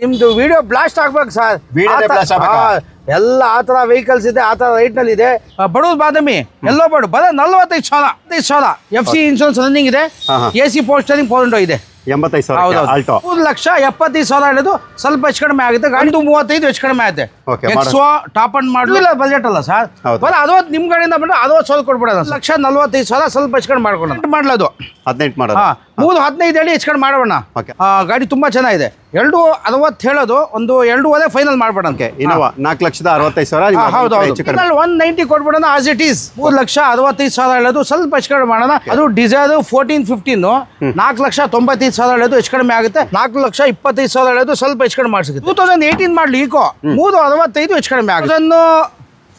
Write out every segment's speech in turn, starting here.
ನಿಮ್ದು video blast ಆಗ್ಬೇಕು sir. ಎಲ್ಲ ಆ ತರ ವೆಹಿಕಲ್ಸ್ ಇದೆ, ಆ ತರ ರೈಟ್ ನಲ್ಲಿ ಇದೆ. ಬಡವ್ರ ಬಾದಾಮಿ ಎಲ್ಲೋ ಬಡ 45,000 FC ಇನ್ಶೂರೆನ್ಸ್ ರನ್ನಿಂಗ್ ಇದೆ. AC ಪೋಸ್ಟರಿಂಗ್ 4 ಇದೆ. 3,75,000 ಹೇಳೋದು ಸ್ವಲ್ಪ ಹೆಚ್ಚು ಕಡಿಮೆ ಆಗುತ್ತೆ. ಗಾಡಿ 35 ಹೆಚ್ಚು ಕಡಿಮೆ ಆಗುತ್ತೆ. ಎಕ್ಸ್ವಾ ಟಾಪ್ ಅಂಡ್ ಮಾಡಲಿಲ್ಲ ಬಜೆಟ್ ಅಲ್ಲ ಸರ್. ಬರ 60 ನಿಮ್ ಕಡೆಯಿಂದ ಬಂದ್ರೆ 60,000 ಕೊಡ್ಬಿಡೋದು. 1,45,000 ಸ್ವಲ್ಪ ಹೆಚ್ಚು ಕಡಿಮೆ ಮಾಡ್ಕೊಂಡು ಮಾಡ್ಲೋದು. 15 ಹೇಳಿ ಹೆಚ್ಚು ಕಡಿಮೆ ಮಾಡೋಣ. ಗಾಡಿ ತುಂಬಾ ಚೆನ್ನಾಗಿದೆ. 260 ಹೇಳೋದು, ಒಂದು 2.5 ಫೈನಲ್ ಮಾಡ್ಬೇಡ. 4,65,000. ಹೌದು 190 ಕೊಡ್ಬಿಡೋಣ. ಆಸ್ ಇಟ್ ಈಸ್ 3,65,000 ಹೇಳೋದು, ಸ್ವಲ್ಪ ಹೆಚ್ಚು ಕಡಿಮೆ ಮಾಡೋಣ. ಅದು ಡಿಸೈರ್ 14-15 4,95,000 ಹೇಳೋದು ಹೆಚ್ಚು ಕಡಿಮೆ ಆಗುತ್ತೆ. 4,25,000 ಹೇಳೋದು ಸ್ವಲ್ಪ ಹೆಚ್ಚು ಕಡಿಮೆ ಮಾಡಿಸುತ್ತೆ. 2018 ಮಾಡಲಿ ಈಕೋ 365 ಹೆಚ್ಚು ಕಡಿಮೆ ಆಗುತ್ತೆ.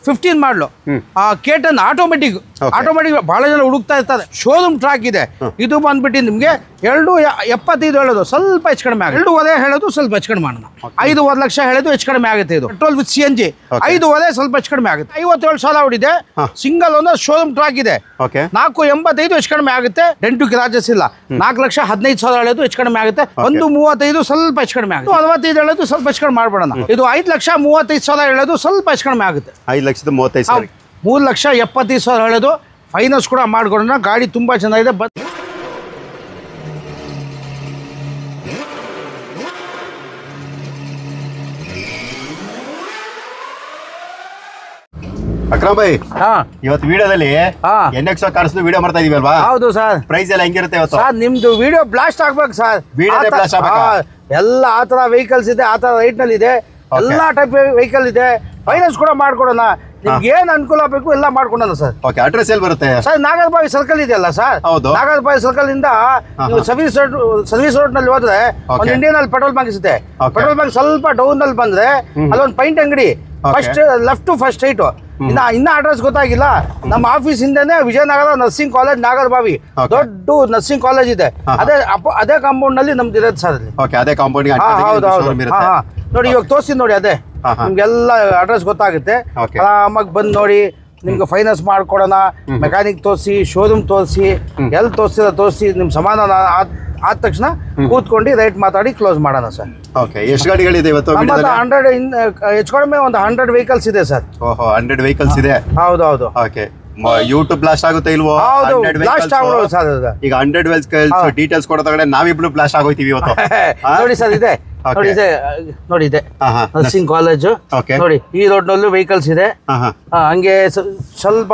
15 ಮಾಡಲು ಕೇಟನ್ ಆಟೋಮೆಟಿಕ್ ಬಹಳ ಜನ ಹುಡುಕ್ತಾ ಇರ್ತಾರೆ. ಶೋರೂಮ್ ಟ್ರ್ಯಾಕ್ ಇದೆ. ಇದು ಬಂದ್ಬಿಟ್ಟು ನಿಮ್ಗೆ 2.75 ಹೇಳೋದು, ಸ್ವಲ್ಪ ಹೆಚ್ಚು ಕಡಿಮೆ ಆಗುತ್ತೆ. 2.5 ಹೇಳೋದು, ಸ್ವಲ್ಪ ಹೆಚ್ಚು ಕಡಿಮೆ ಮಾಡೋಣ. 5.5 ಲಕ್ಷ ಹೇಳೋದು ಹೆಚ್ಚು ಕಡಿಮೆ ಆಗುತ್ತೆ. ಇದು ಪೆಟ್ರೋಲ್ ವಿತ್ CNG 5.5 ಸ್ವಲ್ಪ ಹೆಚ್ಚು ಕಡಿಮೆ ಆಗುತ್ತೆ. 57,000 ಹೊಡಿದೆ. ಸಿಂಗಲ್ ಒಂದು ಶೋರೂಮ್ ಟ್ರ್ಯಾಕ್ ಇದೆ. 4.85 ಹೆಚ್ಚು ಕಡಿಮೆ ಆಗುತ್ತೆ. ಡೆಂಟು ಕ್ರಾಚಸ್ ಇಲ್ಲ. 4,15,000 ಹೇಳೋದು ಹೆಚ್ಚು ಕಡಿಮೆ ಆಗುತ್ತೆ. 1.35 ಸ್ವಲ್ಪ ಹೆಚ್ಚು ಕಡಿಮೆ ಆಗುತ್ತೆ. 65 ಹೇಳೋದು ಸ್ವಲ್ಪ ಹೆಚ್ಚು ಕಡಿಮೆ ಮಾಡ್ಬಿಡೋಣ. ಇದು 5,35,000 ಹೇಳೋದು, ಸ್ವಲ್ಪ ಹೆಚ್ಚು ಕಡಿಮೆ ಆಗುತ್ತೆ. 5,35,000. 3,75,000 ಹೇಳೋದು, ಫೈನಾನ್ಸ್ ಕೂಡ ಮಾಡ್ಕೊಡೋಣ. ಗಾಡಿ ತುಂಬಾ ಚೆನ್ನಾಗಿದೆ. ಅಕ್ರಮ್ ಭಾಯ್, ಇವತ್ತು ವಿಡಿಯೋದಲ್ಲಿ NX ಕಾರ್ಸ್ ವಿಡಿಯೋ ಮಾಡ್ತಾ ಇದೀವಿ ಅಲ್ವಾ? ಹೌದು ಸರ್. ಪ್ರೈಸ್ ಎಲ್ಲ ಹೆಂಗಿರುತ್ತೆ ಇವತ್ತು? ಸರ್ ನಿಮ್ದು ವಿಡಿಯೋ ಬ್ಲಾಸ್ಟ್ ಆಗ್ಬೇಕು ಸರ್. ಎಲ್ಲ ಆ ತರ ವೆಹಿಕಲ್ಸ್ ಇದೆ, ಆ ತರ ರೈಟ್ ನಲ್ಲಿ ಇದೆ. ಎಲ್ಲಾ ಟೈಪ್ ವೆಹಿಕಲ್ ಇದೆ. ಫೈನಾನ್ಸ್ ಕೂಡ ಮಾಡ್ಕೊಡೋಣ. ನಿಮ್ಗೆ ಏನ್ ಅನುಕೂಲ ಬೇಕು ಎಲ್ಲ ಮಾಡ್ಕೊಡೋಣ ಸರ್. ಅಡ್ರೆಸ್ ಎಲ್ಲಿ ಬರುತ್ತೆ ಸರ್? ನಾಗರಬಾವಿ ಸರ್ಕಲ್ ಇದೆಯಲ್ಲ ಸರ್. ನಾಗರಬಾವಿ ಸರ್ಕಲ್ ಇಂದ ನೀವು ಸರ್ವಿಸ್ ರೋಡ್ ನಲ್ಲಿ ಹೋದ್ರೆ ಒಂದು ಇಂಡಿಯನ್ ಅಲ್ಲಿ ಪೆಟ್ರೋಲ್ ಬಂಕ್ ಸಿಗುತ್ತೆ. ಪೆಟ್ರೋಲ್ ಬಂಕ್ ಸ್ವಲ್ಪ ಡೌನ್ ಅಲ್ಲಿ ಬಂದ್ರೆ ಅಲ್ಲೊಂದು ಪೈಂಟ್ ಅಂಗಡಿ, first left to first right. ಇನ್ನ ಅಡ್ರೆಸ್ ಗೊತ್ತಾಗಿಲ್ಲ. ನಮ್ಮ ಆಫೀಸ್ ಇಂದನೇ ವಿಜಯನಗರ ನರ್ಸಿಂಗ್ ಕಾಲೇಜ್ ನಾಗರಬಾವಿ ದೊಡ್ಡ ನರ್ಸಿಂಗ್ ಕಾಲೇಜ್ ಇದೆ. ಅದೇ ಕಾಂಪೌಂಡ್ ನಲ್ಲಿ ನಮ್ದು ಇರೋದು ಸರ್. ಅದೇ ಕಾಂಪೌಂಡ್. ನೋಡಿ ಇವಾಗ ತೋರಿಸಿ ನೋಡಿ, ಅದೇ ನಿಮ್ಗೆಲ್ಲ ಅಡ್ರೆಸ್ ಗೊತ್ತಾಗುತ್ತೆ. ಆರಾಮಾಗಿ ಬಂದು ನೋಡಿ. ನಿಮ್ಗೆ ಫೈನಾನ್ಸ್ ಮಾಡ್ಕೊಡೋಣ. ಮೆಕ್ಯಾನಿಕ್ ತೋರಿಸಿ, ಶೋರೂಮ್ ತೋರಿಸಿ, ಎಲ್ಲಿ ತೋರಿಸಿ ನಿಮ್ ಸಮಾಧಾನ ಆದ ತಕ್ಷಣ ಕೂತ್ಕೊಂಡು ರೈಟ್ ಮಾತಾಡಿ ಕ್ಲೋಸ್ ಮಾಡೋಣ ಸರ್. ಎಷ್ಟು ಗಾಡಿಗಳಿದೆ ಇವತ್ತು? 100 ಹೆಚ್ಚು ಕಡಿಮೆ ಒಂದು 100 ವೆಹಿಕಲ್ಸ್ ಇದೆ ಸರ್. 100 ವೆಹಿಕಲ್ಸ್ ಇದೆ. ಹೌದು. ಯೂಟ್ಯೂಬ್ ಬ್ಲಾಸ್ಟ್ ಆಗುತ್ತೆ ಇಲ್ವೋ? ಬ್ಲಾಸ್ಟ್ ಆಗೋದು ಸರ್. ಈಗ 100 ವೆಹಿಕಲ್ಸ್ ಡೀಟೇಲ್ಸ್ ಕೊಡೋದಾಗಡೆ ನಾವಿಬ್ರು ಬ್ಲಾಸ್ಟ್ ಆಗೋಯ್ತೀವಿ ಇವತ್ತು. ನೋಡಿ ಸರ್, ಇದೆ ನೋಡಿ ಇದೆ ನರ್ಸಿಂಗ್ ಕಾಲೇಜು. ನೋಡಿ ಈ ರೋಡ್ ನಲ್ಲೂ ವೆಹಿಕಲ್ಸ್ ಇದೆ. ಹಂಗೆ ಸ್ವಲ್ಪ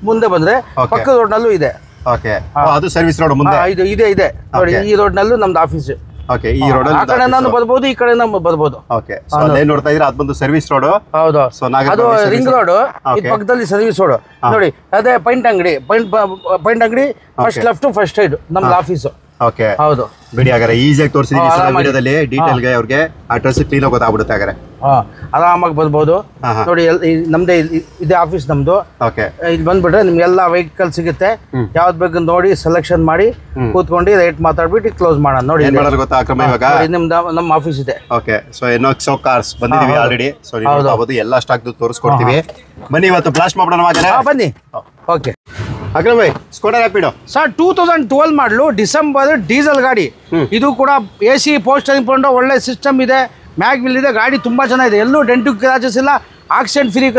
ಮುಂದೆ ಬಂದ್ರೆ ಪಕ್ಕದ ರೋಡ್ ನಲ್ಲೂ ಇದೆ. ಅದು ಸರ್ವಿಸ್ ರೋಡ್ ಮುಂದೆ ಇದೆ. ನೋಡಿ ಈ ರೋಡ್ ನಲ್ಲೂ ನಮ್ದು ಆಫೀಸ್. ಈ ರೋಡ್ ಆ ಕಡೆ ನಾನು ಬರ್ಬೋದು, ಈ ಕಡೆ ನಾವು ಬರ್ಬೋದು. ನೋಡ್ತಾ ಇದ್ರೆ ಅದು ಬಂದು ಸರ್ವಿಸ್ ರೋಡ್. ಹೌದು, ಅದು ರಿಂಗ್ ರೋಡ್. ಪಕ್ಕದಲ್ಲಿ ಸರ್ವಿಸ್ ರೋಡ್. ನೋಡಿ ಅದೇ ಪೈಂಟ್ ಅಂಗಡಿ ಫಸ್ಟ್ ಲೆಫ್ಟ್ ಫಸ್ಟ್ ಸೈಡ್ ನಮ್ದು ಆಫೀಸ್. ಹೌದು ಬಿಡಿ. ಹಾಗಾದ್ರೆ ಈಸಿಯಾಗಿ ತೋರಿಸಿದೀನಿ ಡೀಟೇಲ್ ಗೆ. ಅವ್ರಿಗೆ ಅಡ್ರೆಸ್ ಕ್ಲೀನ್ ಆಗಿ ಗೊತ್ತಾಗ್ಬಿಡುತ್ತೆ. ಹಾಗಾದ್ರೆ ಆರಾಮಾಗಿ ಬರ್ಬೋದು. ನೋಡಿ ನಮ್ದೇ ಇದೇ ಆಫೀಸ್ ನಮ್ದು. ಇಲ್ಲಿ ಬಂದ್ಬಿಟ್ರೆ ನಿಮ್ಗೆಲ್ಲ ವೆಹಿಕಲ್ ಸಿಗುತ್ತೆ. ಯಾವ್ದು ಬೇಕು ನೋಡಿ ಸೆಲೆಕ್ಷನ್ ಮಾಡಿ ಕೂತ್ಕೊಂಡು ರೇಟ್ ಮಾತಾಡ್ಬಿಟ್ಟು ಕ್ಲೋಸ್ ಮಾಡೋಣ. ನೋಡಿ ಗೊತ್ತಾ ಅಕ್ರಮ, ಇವಾಗ ನಮ್ಮ ಆಫೀಸ್ ಇದೆ. NX ಕಾರ್ಸ್ ಬಂದಿದೀವಿ ಆಲ್ರೆಡಿ. ಎಲ್ಲ ಸ್ಟಾಕ್ ತೋರಿಸ್ಕೊಡ್ತೀವಿ. ಬನ್ನಿ ಇವತ್ತು ಬ್ಲಾಸ್ಟ್ ಮಾಡೋಣ. ಬನ್ನಿ. Okay Akram Bhai, Skoda Rapido sir 2012 ಮಾಡಲು ಡಿಸೆಂಬರ್ ಡೀಸೆಲ್ ಗಾಡಿ. ಇದು ಕೂಡ AC ಪೋಸ್ಟರಿಂಗ್ ಕೊಂಡು ಒಳ್ಳೆ ಸಿಸ್ಟಮ್ ಇದೆ. ಮ್ಯಾಗ್ವಿಲ್ ಇದೆ. ಗಾಡಿ ತುಂಬಾ ಚೆನ್ನಾಗಿದೆ. ಎಲ್ಲೂ ಡೆಂಟು ಕ್ರಾಚಸ್ ಇಲ್ಲ. ಆಕ್ಸಿಡೆಂಟ್ ಫ್ರೀ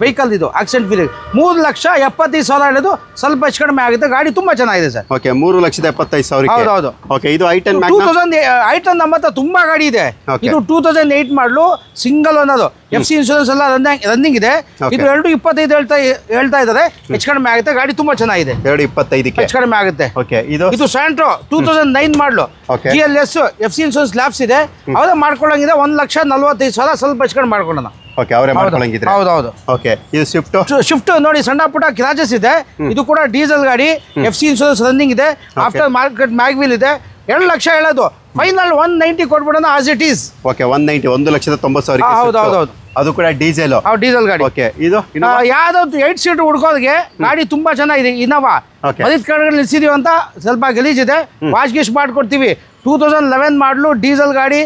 ವೆಹಿಕಲ್ ಇದು. Accident free. 3,75,000 ಹೇಳೋದು, ಸ್ವಲ್ಪ ಹೆಚ್ಚು ಕಡಿಮೆ ಆಗುತ್ತೆ. ಗಾಡಿ ತುಂಬಾ ಚೆನ್ನಾಗಿದೆ ಸರ್. 3,75,000. ಹೌದು. ಇದು i10 ನಮ್ಮ ಹತ್ರ ತುಂಬಾ ಗಾಡಿ ಇದೆ. ಇದು 2008 ಮಾಡಲು ಸಿಂಗಲ್ ಅನ್ನೋದು. FC ಇನ್ಶೂರೆನ್ಸ್ ಎಲ್ಲ ರನ್ನಿಂಗ್ ಇದೆ. ಇದು 2.25 ಹೇಳ್ತಾ ಇದ್ದಾರೆ. ಹೆಚ್ಚು ಕಡಿಮೆ ಆಗುತ್ತೆ. ಗಾಡಿ ತುಂಬಾ ಚೆನ್ನಾಗಿದೆ. 2.25 ಹೆಚ್ಚು ಕಡಿಮೆ ಆಗುತ್ತೆ. ಇದು ಸ್ಯಾಂಟ್ರೋ 2009 ಮಾಡಲು. GLS FC ಇನ್ಶೂರೆನ್ಸ್ ಲ್ಯಾಬ್ಸ್ ಇದೆ. ಅವರೇ ಮಾಡ್ಕೊಳ್ಳಂಗಿದೆ. 1,45,000 ಸ್ವಲ್ಪ ಹೆಚ್ಚು ಕಡಿಮೆ ಮಾಡ್ಕೊಳ್ಳೋಣ. ಹೌದು. ಇದು ಶಿಫ್ಟ್ ನೋಡಿ, ಸಣ್ಣ ಪುಟ್ಟ ಕ್ರಾಚಸ್ ಇದೆ. ಇದು ಕೂಡ ಡೀಸೆಲ್ ಗಾಡಿ. FC ಇನ್ಶೂರೆನ್ಸ್ ರನ್ನಿಂಗ್ ಇದೆ. ಆಫ್ಟರ್ ಮಾರ್ಕೆಟ್ ಮ್ಯಾಗ್ವಿಲ್ ಇದೆ. 2 ಲಕ್ಷ ಹೇಳೋದು, ಫೈನಲ್ 190 ಕೊಡ್ಬಿಡೋಣ. As it is 190. 1,90,000. ಹೌದು. ಅದು ಕೂಡ ಡೀಸೆಲ್. ಡೀಸೆಲ್ ಗಾಡಿ. ಇದು ಯಾವ್ದು 8 ಸೀಟ್ ಹುಡ್ಕೋದಕ್ಕೆ ಗಾಡಿ ತುಂಬಾ ಚೆನ್ನಾಗಿದೆ. ಇನೋವಾ ಮರಿದ ಕಡೆಗಳಲ್ಲಿ ನಿಲ್ಸಿದೀವಿ ಅಂತ ಸ್ವಲ್ಪ ಗಲೀಜಿದೆ. ವಾಶ್ ಗಿಶ್ ಮಾಡ್ಕೊಡ್ತೀವಿ. 2011 ಮಾಡಲು ಡೀಸೆಲ್ ಗಾಡಿ.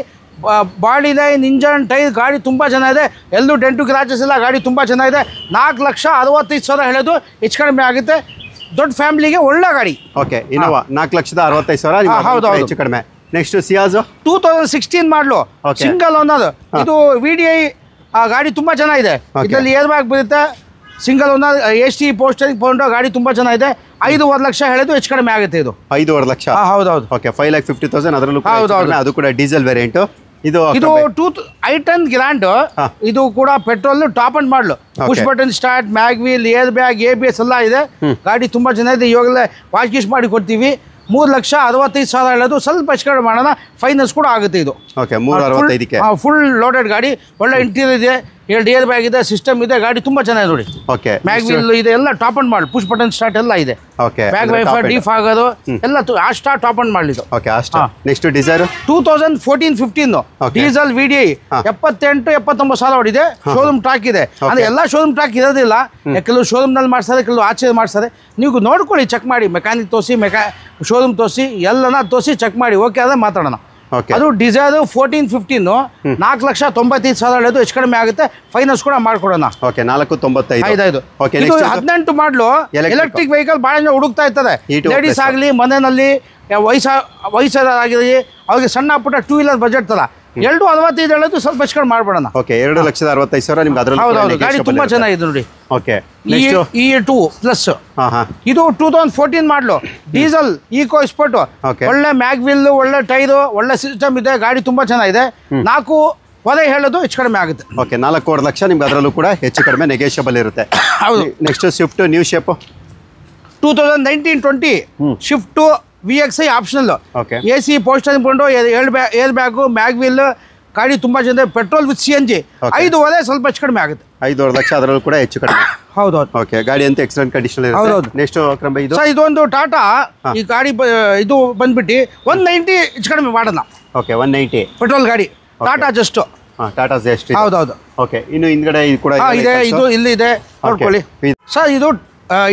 ಬಾಡಿ ಲೈನ್, ಇಂಜನ್, ಟೈರ್ ಗಾಡಿ ತುಂಬ ಚೆನ್ನಾಗಿದೆ. ಎಲ್ಲೂ ಡೆಂಟು ಕ್ರಾಚಸ್ ಇಲ್ಲ. ಗಾಡಿ ತುಂಬ ಚೆನ್ನಾಗಿದೆ. 4,65,000 ಹೇಳೋದು, ಹೆಚ್ಚು ಕಡಿಮೆ ಆಗುತ್ತೆ. ದೊಡ್ಡ ಫ್ಯಾಮಿಲಿಗೆ ಒಳ್ಳೆ ಗಾಡಿ. ಇನೋವಾ 4,65,000. ಹೌದು. ಹೆಚ್ಚು ಕಡಿಮೆ ನೆಕ್ಸ್ಟ್ ಸಿಯಾಜು 2016 ಮಾಡಲು Okay. Single owner. ಇದು VDI ಗಾಡಿ ತುಂಬಾ ಚೆನ್ನಾಗಿದೆ. ಇದರಲ್ಲಿ ಏರ್ ಬ್ಯಾಗ್ ಬರುತ್ತೆ, ಸಿಂಗಲ್ ಓನರ್, AC ಪೋಸ್ಟರಿಂಗ್ ಪೌಂಡ್, ಗಾಡಿ ತುಂಬಾ ಚೆನ್ನಾಗಿದೆ. 5.5 ಲಕ್ಷ ಹೇಳಿದ್ದು ಹೆಚ್ಚು ಕಡಿಮೆ ಆಗುತ್ತೆ ಇದು. 5.5 ಲಕ್ಷ. ಹೌದೌದು. ಓಕೆ 5,50,000 ಅದರಲ್ಲೂ ಹೌದೌದು. ಅದು ಕೂಡ ಡೀಸೆಲ್ ವೇರಿಯಂಟ್. ಇದು i10 ಗ್ರ್ಯಾಂಡ್. ಇದು ಕೂಡ petrol top end model, push button start, mag wheel, air bag, ABS ಎಲ್ಲ ಇದೆ. ಗಾಡಿ ತುಂಬಾ ಚೆನ್ನಾಗಿದೆ. ಇವಾಗಲೇ ವಾಶ್ ಗೀಶ್ ಮಾಡಿ ಕೊಡ್ತೀವಿ. 3,65,000 ಹೇಳೋದು, ಸ್ವಲ್ಪ ಹೆಚ್ಚು ಕಡಿಮೆ ಮಾಡೋಣ, ಫೈನಾನ್ಸ್ ಕೂಡ ಆಗುತ್ತೆ ಇದು. ಓಕೆ 365ಕ್ಕೆ ಫುಲ್ ಲೋಡೆಡ್ ಗಾಡಿ, ಒಳ್ಳೆ ಇಂಟೀರಿಯರ್ ಇದೆ, 2 ಏರ್ ಬ್ಯಾಗ್ ಇದೆ, ಸಿಸ್ಟಮ್ ಇದೆ, ಗಾಡಿ ತುಂಬಾ ಚೆನ್ನಾಗಿದೆ ನೋಡಿ. ಓಕೆ ಮ್ಯಾಗ್ ವೀಲ್ ಇದೆ, ಎಲ್ಲ top end model, push button start ಎಲ್ಲ ಇದೆ. ಓಕೆ ಬ್ಯಾಗ್ ವೈಫರ್, ಡೀಫ್ ಆಗೋದು ಎಲ್ಲ ಆಸ್ಟಾ ಟಾಪ್ ಅಂಡ್ ಮಾಡಲಿದ್ದು. ಓಕೆ ಅಷ್ಟೇ. ನೆಕ್ಸ್ಟ್ ಡಿಸೈರ್ 2014-15 ಡೀಸೆಲ್ VDI 78,000-79,000 ಹೊಡಿದೆ. ಶೋರೂಮ್ ಟ್ರಾಕ್ ಇದೆ. ಅಂದ್ರೆ ಎಲ್ಲ ಶೋರೂಮ್ ಟ್ರಾಕ್ ಇರೋದಿಲ್ಲ, ಕೆಲವು ಶೋರೂಮ್ ನಲ್ಲಿ ಮಾಡ್ತಾರೆ, ಕೆಲವು ಆಚೆ ಮಾಡ್ತಾರೆ. ನೀವು ನೋಡ್ಕೊಳ್ಳಿ, ಚೆಕ್ ಮಾಡಿ, ಮೆಕ್ಯಾನಿಕ್ ತೋರಿಸಿ, ಶೋರೂಮ್ ತೋರಿಸಿ, ಎಲ್ಲನ ತೋರಿಸಿ ಚೆಕ್ ಮಾಡಿ. ಓಕೆ ಅದ ಮಾತಾಡೋಣ. ಅದು ಡಿಸೈರ್ 14-15 4,95,000 ಹೇಳೋದು, ಹೆಚ್ಚು ಕಡಿಮೆ ಆಗುತ್ತೆ, ಫೈನಾನ್ಸ್ ಕೂಡ ಮಾಡ್ಕೊಡೋಣ. ಓಕೆ 495. ಓಕೆ ಇದು 18 ಮಾಡಲು ಎಲೆಕ್ಟ್ರಿಕ್ ವೆಹಿಕಲ್ ಭಾಳ ಜನ ಹುಡುಕ್ತಾ ಇರ್ತದೆ. ಲೇಡೀಸ್ ಆಗಲಿ, ಮನೆಯಲ್ಲಿ ವಯಸ್ಸಾಗಿರಲಿ, ಅವ್ರಿಗೆ ಸಣ್ಣ ಪುಟ್ಟ 2 ವೀಲರ್ ಬಜೆಟ್ ತರ 2.65 ಹೇಳೋದು, ಸ್ವಲ್ಪ ಹೆಚ್ಚು ಕಡಿಮೆ ಮಾಡ್ಬಿಡೋಣ. ಓಕೆ 2,65,000 ನಿಮ್ಗೆ ಅದರಲ್ಲಿ. ಹೌದೌದು, ಗಾಡಿ ತುಂಬಾ ಚೆನ್ನಾಗಿದೆ ನೋಡಿ. Okay E2 plus. ಇದು 2014 ಮಾಡಲು ಡೀಸೆಲ್ ಈಕೋ ಸ್ಪೋರ್ಟ್, ಒಳ್ಳೆ ಮ್ಯಾಗ್ ವೀಲ್, ಒಳ್ಳೆ ಟೈರು, ಒಳ್ಳೆ ಸಿಸ್ಟಮ್ ಇದೆ, ಗಾಡಿ ತುಂಬಾ ಚೆನ್ನಾಗಿದೆ. 4.5 ಹೇಳೋದು, ಹೆಚ್ಚು ಕಡಿಮೆ ಆಗುತ್ತೆ. ಓಕೆ 4.5 ಲಕ್ಷ ನಿಮ್ಗೆ ಅದರಲ್ಲೂ ಕೂಡ ಹೆಚ್ಚು ಕಡಿಮೆ ನೆಗೋಷಿಯಬಲ್ ಇರುತ್ತೆ. ಹೌದು. Next Swift new shape 2019-20 shift VXI optional. AC power steering ಪೌಂಡು, ಏರ್ ಬ್ಯಾಗು, ಮ್ಯಾಗ್ ವೀಲ್, ಗಾಡಿ ತುಂಬಾ ಚೆನ್ನಾಗಿದೆ. Petrol with CNG. 5.5 ಸ್ವಲ್ಪ ಹೆಚ್ಚು ಕಡಿಮೆ ಆಗುತ್ತೆ. 5.5 ಲಕ್ಷ ಅದರಲ್ಲೂ ಕೂಡ ಹೆಚ್ಚು ಕಡಿಮೆ. ಹೌದೌದು. ಓಕೆ ಗಾಡಿ ಅಂತ ಎಕ್ಸಲೆಂಟ್ ಕಂಡೀಷನ್ ಹೌದೌದು. ನೆಕ್ಸ್ಟ್ ಅಕ್ರಮ್ ಇದು ಇದೊಂದು ಟಾಟಾ. ಈ ಗಾಡಿ ಇದು ಬಂದ್ಬಿಟ್ಟು 190 ಹೆಚ್ಚು ಕಡಿಮೆ ಮಾಡೋಣ. ಓಕೆ 190 ಪೆಟ್ರೋಲ್ ಗಾಡಿ, ಟಾಟಾ ಜಸ್ಟ್. ಟಾಟಾ ಜಸ್ಟ್. ಹೌದೌದು. ಓಕೆ ಇನ್ನು ಹಿಂದ್ಗಡೆ ಇದು ಕೂಡ ಇದೆ, ಇದು ಇಲ್ಲಿ ಇದೆ, ನೋಡ್ಕೊಳ್ಳಿ ಸರ್. ಇದು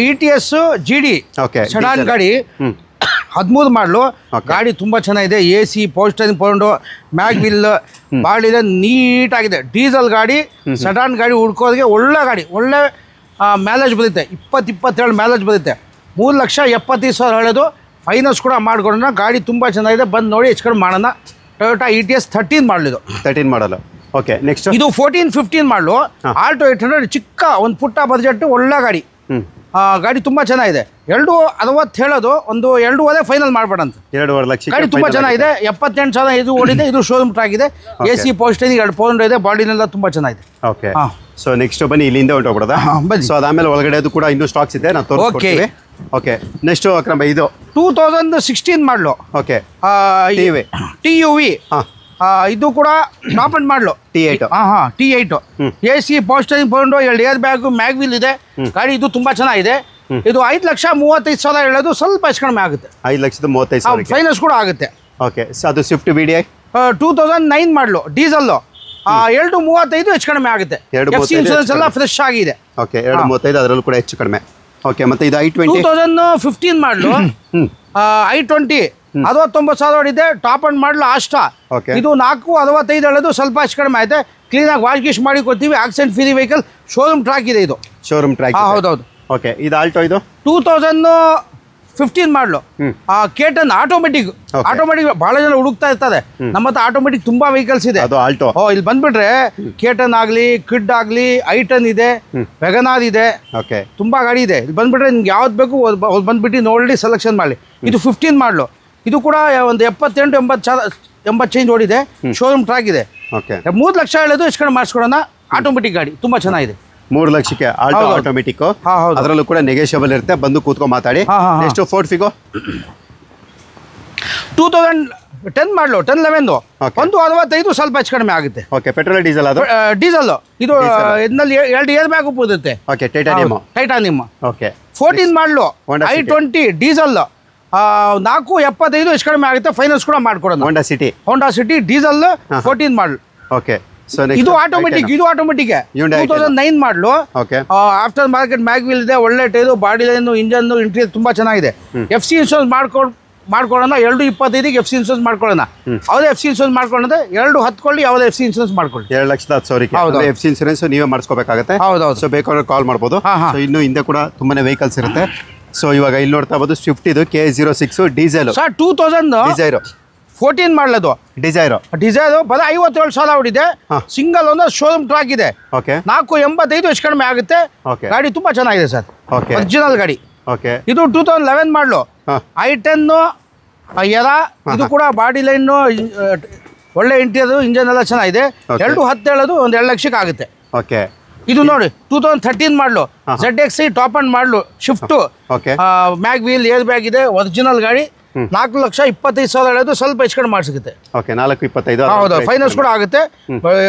ETS GD ಸೆಡಾನ್ ಗಾಡಿ, 13 ಮಾಡಲು, ಗಾಡಿ ತುಂಬಾ ಚೆನ್ನಾಗಿದೆ. AC ಪೋಸ್ಟರಿಂಗ್ ಪೌಂಡು, ಮ್ಯಾಗ್ ವೀಲ್, ಬಾಡಿದೆ, ನೀಟಾಗಿದೆ. ಡೀಸೆಲ್ ಗಾಡಿ, ಸಡಾನ್ ಗಾಡಿ ಹುಡ್ಕೋದಕ್ಕೆ ಒಳ್ಳೆ ಗಾಡಿ, ಒಳ್ಳೆ ಮ್ಯಾಲೇಜ್ ಬರುತ್ತೆ. 20-22 ಮ್ಯಾಲೇಜ್ ಬರುತ್ತೆ. 3,75,000 ಹೇಳೋದು, ಫೈನಾನ್ಸ್ ಕೂಡ ಮಾಡ್ಕೊಡೋಣ. ಗಾಡಿ ತುಂಬಾ ಚೆನ್ನಾಗಿದೆ, ಬಂದು ನೋಡಿ, ಹೆಚ್ಚು ಕಡಿಮೆ ಮಾಡೋಣ. ಟೊಯೋಟಾ ETS 13 ಮಾಡಲಿದ್ದು. 13 ಮಾಡಲು. ಓಕೆ ನೆಕ್ಸ್ಟ್ ಇದು 14-15 ಮಾಡಲು, ಆಲ್ಟೋ 800, ಚಿಕ್ಕ ಒಂದು ಪುಟ್ಟ ಬಜೆಟ್, ಒಳ್ಳೆ ಗಾಡಿ. ಗಾಡಿ ತುಂಬಾ ಚೆನ್ನಾಗಿದೆ. 2.60 ಹೇಳೋದು, ಒಂದು 2.5 ಫೈನಲ್ ಮಾಡ್ಬೇಡಂತ. 2.5 ಲಕ್ಷ ಗಾಡಿ ತುಂಬಾ ಚೆನ್ನಾಗಿದೆ. 78,000 ಇದು ಓಡಿದೆ. ಇದು ಶೋರೂಮ್ ಟ್ರಾಕ್ ಇದೆ. AC ಪೋಸ್ಟರಿಂಗ್ 2 ಪೌಂಡ್ ಇದೆ. ಬಾಡಿನೆಲ್ಲ ತುಂಬಾ ಚೆನ್ನಾಗಿದೆ. ಓಕೆ ಸೊ ನೆಕ್ಸ್ಟ್ ಬನ್ನಿ, ಇಲ್ಲಿಂದ ಹೊರಟೋಗ್ಬಿಡೋದ. ಸೊ ಅದಾದ್ಮೇಲೆ ಒಳಗಡೆ ಅದು ಕೂಡ ಇನ್ನೂ ಸ್ಟಾಕ್ಸ್ ಇದೆ, ನಾವು ತೋರಿಸ್ಕೊಡ್ತೀವಿ. ಓಕೆ ನೆಕ್ಸ್ಟ್ ಅಕ್ರಮ್ ಇದು 2016 ಮಾಡಲು. Okay TUV. ಇದು ಕೂಡ top end model, T8. T8 AC power steering ಪೌಂಡು, 2 ಏರ್ ಬ್ಯಾಗು, ಮ್ಯಾಗ್ ವೀಲ್ ಇದೆ. ಗಾಡಿ ಇದು ತುಂಬಾ ಚೆನ್ನಾಗಿದೆ. ಇದು 5,35,000 ಹೇಳೋದು, ಸ್ವಲ್ಪ ಹೆಚ್ಚು ಕಡಿಮೆ ಆಗುತ್ತೆ. 5,35,000 ಫೈನಾನ್ಸ್ ಕೂಡ ಆಗುತ್ತೆ. ಓಕೆ ಅದು ಸ್ವಿಫ್ಟ್ VDI 2009 ಮಾಡಲು, ಡೀಸೆಲ್, 2.35 ಹೆಚ್ಚು ಕಡಿಮೆ ಆಗುತ್ತೆ. FC ಇನ್ಶೂರೆನ್ಸ್ ಎಲ್ಲ ಫ್ರೆಶ್ ಆಗಿದೆ. ಓಕೆ 2.35 ಅದರಲ್ಲೂ ಕೂಡ ಹೆಚ್ಚು ಕಡಿಮೆ. ಓಕೆ ಮತ್ತೆ ಇದು i20 2015 ಮಾಡಲು, i20 69,000 ಹೊಡಿದೆ. ಟಾಪ್ ಅಂಡ್ ಮಾಡಲು ಆಸ್ಟಾ. ಇದು 4.65 ಹೇಳೋದು, ಸ್ವಲ್ಪ ಹೆಚ್ಚು ಕಡಿಮೆ ಆಯ್ತು. ಕ್ಲೀನಾಗಿ ವಾಶ್ ಗೀಶ್ ಮಾಡಿ ಕೊಡ್ತೀವಿ. Accident free vehicle, showroom track ಇದೆ ಇದು. Showroom track. ಹೌದೌದು. ಓಕೆ ಇದು ಆಲ್ಟೋ ಇದು 2015 ಮಾಡಲು, K10 ಆಟೋಮೆಟಿಕ್. ಬಹಳ ಜನ ಹುಡುಕ್ತಾ ಇರ್ತಾರೆ. ನಮ್ಮ ಹತ್ರ ಆಟೋಮೆಟಿಕ್ ತುಂಬಾ ವೆಹಿಕಲ್ಸ್ ಇದೆ. ಅದು ಆಲ್ಟೋ. ಇಲ್ಲಿ ಬಂದ್ಬಿಟ್ರೆ K10 ಆಗಲಿ, ಕಿಡ್ ಆಗಲಿ, i10 ಇದೆ, ವೆಗನಾರ್ ಇದೆ, ತುಂಬಾ ಗಾಡಿ ಇದೆ. ಇಲ್ಲಿ ಬಂದ್ಬಿಟ್ರೆ ನಿಮ್ಗೆ ಯಾವ್ದು ಬೇಕು ಬಂದ್ಬಿಟ್ಟು ನೋಡಿ ಸೆಲೆಕ್ಷನ್ ಮಾಡಿ. ಇದು 15 ಮಾಡಲು. ಇದು ಕೂಡ ಒಂದು 78-80 ಚೇಂಜ್ ಓಡಿದೆ. ಶೋರೂಮ್ ಟ್ರ್ಯಾಕ್ ಇದೆ. 3 ಲಕ್ಷ ಹೇಳೋದು, ಹೆಚ್ಚು ಕಡಿಮೆ ಮಾಡಿಸ್ಕೊಡೋಣ. ಆಟೋಮೆಟಿಕ್ ಗಾಡಿ ತುಂಬಾ ಚೆನ್ನಾಗಿದೆ. 3 ಲಕ್ಷಕ್ಕೆ ಆಲ್ಟೋ ಆಟೋಮೆಟಿಕ್. ಅದರಲ್ಲೂ ಕೂಡ ನೆಗೋಷಿಯಬಲ್ ಇರುತ್ತೆ, ಬಂದು ಕೂತ್ಕೊಂಡು ಮಾತಾಡಿ. ಎಷ್ಟು ಫೋರ್ಡ್ ಫಿಗೋ 2010 ಮಾಡಲು, 10-11 1.65 ಸ್ವಲ್ಪ ಹೆಚ್ಚು ಕಡಿಮೆ ಆಗುತ್ತೆ. Okay petrol diesel? ಅದು ಡೀಸೆಲ್. ಇದು ಇದರಲ್ಲಿ 2 ಏರ್ ಬ್ಯಾಗ್ ಬರುತ್ತೆ. Okay titanium. ಓಕೆ 14 ಮಾಡಲು, i20 ಡೀಸೆಲ್, 4.75 ಹೆಚ್ಚು ಕಡಿಮೆ ಆಗುತ್ತೆ. ಫೈನಾನ್ಸ್ ಕೂಡ ಮಾಡ್ಕೊಡೋಣ. ಹೋಂಡಾ ಸಿಟಿ ಡೀಸೆಲ್ 14 ಮಾಡಲು. ಓಕೆ ಇದು ಆಟೋಮೆಟಿಕ್. 2009 ಮಾಡಲು. ಆಫ್ಟರ್ ಮಾರ್ಕೆಟ್ ಮ್ಯಾಗ್ ವೀಲ್ ಇದೆ, ಒಳ್ಳೆ tyre, body line, engine, interior ತುಂಬಾ ಚೆನ್ನಾಗಿದೆ. FC ಇನ್ಶೂರೆನ್ಸ್ ಮಾಡ್ಕೊಳ್ಳೋಣ. 2.25 FC ಇನ್ಶೂರೆನ್ಸ್ ಮಾಡ್ಕೊಳ್ಳೋಣ. ಯಾವುದೇ FC ಇನ್ಶೂರೆನ್ಸ್ ಮಾಡ್ಕೊಳ್ಳೋಣ. 2.10 ಕೊಳ್ಳಿ, ಯಾವುದೇ FC ಇನ್ಶೂರೆನ್ಸ್ ಮಾಡ್ಕೊಳ್ಳಿ. 2,10,000 FC ಇನ್ಶೂರೆನ್ಸ್ ನೀವೇ ಮಾಡಿಸ್ಕೋಬೇಕಾಗುತ್ತೆ. ಹೌದೌದು. ಸೊ ಬೇಕಾದ್ರೆ ಕಾಲ್ ಮಾಡ್ಬೋದು. ಸೊ ಇನ್ನು ಹಿಂದೆ ಕೂಡ ತುಂಬಾನೇ ವೆಹಿಕಲ್ಸ್ ಇರುತ್ತೆ. ಸೊ ಇವಾಗ ಇಲ್ಲಿ ನೋಡ್ತಾ ಇರ್ಬೋದು ಸ್ವಿಫ್ಟ್ ಇದು K06 ಡೀಸೆಲ್. ಸರ್ 2000 ಡಿಸೈರ್ 14 ಮಾಡಲದು ಡಿಸೈರು ಬರೀ 57,000 ಹೊಡಿದೆ. ಸಿಂಗಲ್ ಒಂದು ಶೋರೂಮ್ ಟ್ರಾಕ್ ಇದೆ. ಓಕೆ 485 ಹೆಚ್ಚು ಕಡಿಮೆ ಆಗುತ್ತೆ. ಓಕೆ ಗಾಡಿ ತುಂಬಾ ಚೆನ್ನಾಗಿದೆ ಸರ್. ಓಕೆ ಒರಿಜಿನಲ್ ಗಾಡಿ. ಓಕೆ ಇದು 2011 ಮಾಡಲು i10 ಎರ. ಇದು ಕೂಡ ಬಾಡಿ ಲೈನ್ ಒಳ್ಳೆ ಇಂಟೀರಿಯರ್, ಇಂಜನ್ ಎಲ್ಲ ಚೆನ್ನಾಗಿದೆ. 2.17 ಒಂದು 2 ಲಕ್ಷಕ್ಕೆ ಆಗುತ್ತೆ. ಓಕೆ ಇದು ನೋಡಿ 2013 ಮಾಡಲು ZXi ಟಾಪ್ ಅಂಡ್ ಮಾಡಲು shift. Okay mag wheel air bag ಇದೆ. ಒರಿಜಿನಲ್ ಗಾಡಿ. 4,25,000 ಹೇಳೋದು ಸ್ವಲ್ಪ ಹೆಚ್ಚು ಕಡಿಮೆ ಮಾಡಿಸಿಗುತ್ತೆ. ಓಕೆ 4.25. ಹೌದು, ಫೈನಾನ್ಸ್ ಕೂಡ ಆಗುತ್ತೆ.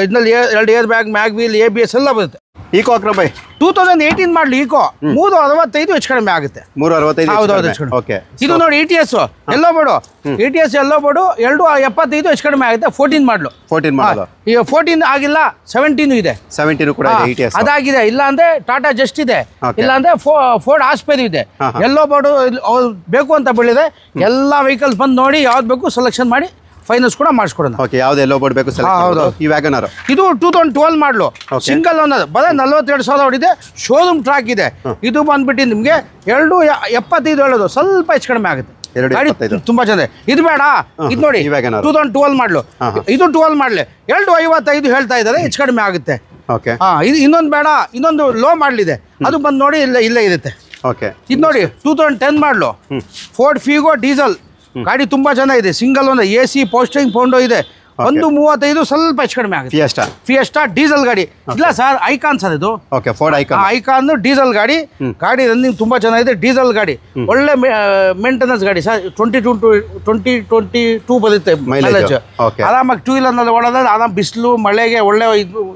ಇದರಲ್ಲಿ 2 air bag, mag wheel, ABS ಎಲ್ಲ ಬರುತ್ತೆ. ಈಕೋ ಅಕ್ರಮ್ ಬೈ 2018 ಮಾಡಲಿ ಈಕೋ 365 ಹೆಚ್ಚು ಕಡಿಮೆ ಆಗುತ್ತೆ. 365. ಹೌದೌದು. ಓಕೆ ಇದು ನೋಡಿ ETS ಎಲ್ಲೋ ಬೋರ್ಡು. ETS ಎಲ್ಲೋ ಬೋರ್ಡು 275 ಹೆಚ್ಚು ಕಡಿಮೆ ಆಗುತ್ತೆ. 14 ಮಾಡಲು. 14 ಮಾಡಲು. ಈಗ 14 ಆಗಿಲ್ಲ, 17 ಇದೆ. 17 ಕೂಡ ಇದೆ ETS. ಅದಾಗಿದೆ. ಇಲ್ಲ ಅಂದ್ರೆ ಟಾಟಾ ಜಸ್ಟ್ ಇದೆ. ಇಲ್ಲ ಅಂದ್ರೆ ಫೋರ್ಡ್ ಆಸ್ಪೇರ್ ಇದೆ. ಎಲ್ಲೋ ಬೋರ್ಡು ಬೇಕು ಅಂತ ಬೆಳಿದೆ. ಎಲ್ಲ ವೆಹಿಕಲ್ಸ್ ಬಂದು ನೋಡಿ ಯಾವ್ದು ಬೇಕು ಸೆಲೆಕ್ಷನ್ ಮಾಡಿ ಫೈನಾನ್ಸ್ ಕೂಡ ಮಾಡಿಸ್ಕೊಡೋಣ. ಓಕೆ ಯಾವ್ದು ಎಲ್ಲೋ ಬೋರ್ಡ್ ಬೇಕು ಸೆಲೆಕ್ಟ್. ಈ ವ್ಯಾಗನರ್ ಇದು 2012 ಮಾಡಲು ಸಿಂಗಲ್ ಓನರ್. ಬರೀ 42,000 ಹೊಡಿದೆ. ಶೋರೂಮ್ ಟ್ರಾಕ್ ಇದೆ. ಇದು ಬಂದ್ಬಿಟ್ಟು ನಿಮಗೆ 2.75 ಹೇಳೋದು ಸ್ವಲ್ಪ ಹೆಚ್ಚು ಕಡಿಮೆ ಆಗುತ್ತೆ. ಗಾಡಿ ತುಂಬಾ ಚೆನ್ನಾಗಿದೆ. ಇದು ಬೇಡ, ಇದು ನೋಡಿ 2012 ಮಾಡಲು. ಇದು 12 ಮಾಡಲಿ 2.55 ಹೇಳ್ತಾ ಇದ್ದಾರೆ. ಹೆಚ್ಚು ಕಡಿಮೆ ಆಗುತ್ತೆ. ಓಕೆ ಇದು ಇನ್ನೊಂದು ಬೇಡ, ಇನ್ನೊಂದು ಲೋ ಮಾಡಲಿದೆ. ಅದು ಬಂದು ನೋಡಿ ಇಲ್ಲೇ ಇರುತ್ತೆ. ಓಕೆ ಇದು ನೋಡಿ 2010 ಮಾಡಲು ಫೋರ್ಡ್ ಫಿಗೋ ಡೀಸೆಲ್. ಗಾಡಿ ತುಂಬಾ ಚೆನ್ನಾಗಿದೆ. ಸಿಂಗಲ್ ಒಂದು AC ಪೋಸ್ಟಿಂಗ್ ಪೌಂಡೋ ಇದೆ. 135 ಸ್ವಲ್ಪ ಹೆಚ್ಚು ಕಡಿಮೆ ಆಗುತ್ತೆ. ಫಿಯೆಸ್ಟಾ ಡೀಸೆಲ್ ಗಾಡಿ. ಇಲ್ಲ ಸರ್, ಐಕಾನ್ ಸರ್ ಇದು. ಓಕೆ ಫೋರ್ಡ್ ಐಕಾನ್ ಡೀಸೆಲ್ ಗಾಡಿ. ಗಾಡಿ ರನ್ನಿಂಗ್ ತುಂಬಾ ಚೆನ್ನಾಗಿದೆ. ಡೀಸೆಲ್ ಗಾಡಿ, ಒಳ್ಳೆ ಮೇಂಟೆನೆನ್ಸ್ ಗಾಡಿ ಸರ್. 2022 ಬರುತ್ತೆ ಮೈಲೇಜ್. ಆರಾಮಾಗಿ 2 ವೀಲರ್ನಲ್ಲಿ ಓಡೋದ್ರೆ ಆರಾಮ್, ಬಿಸಿಲು ಮಳೆಗೆ ಒಳ್ಳೆ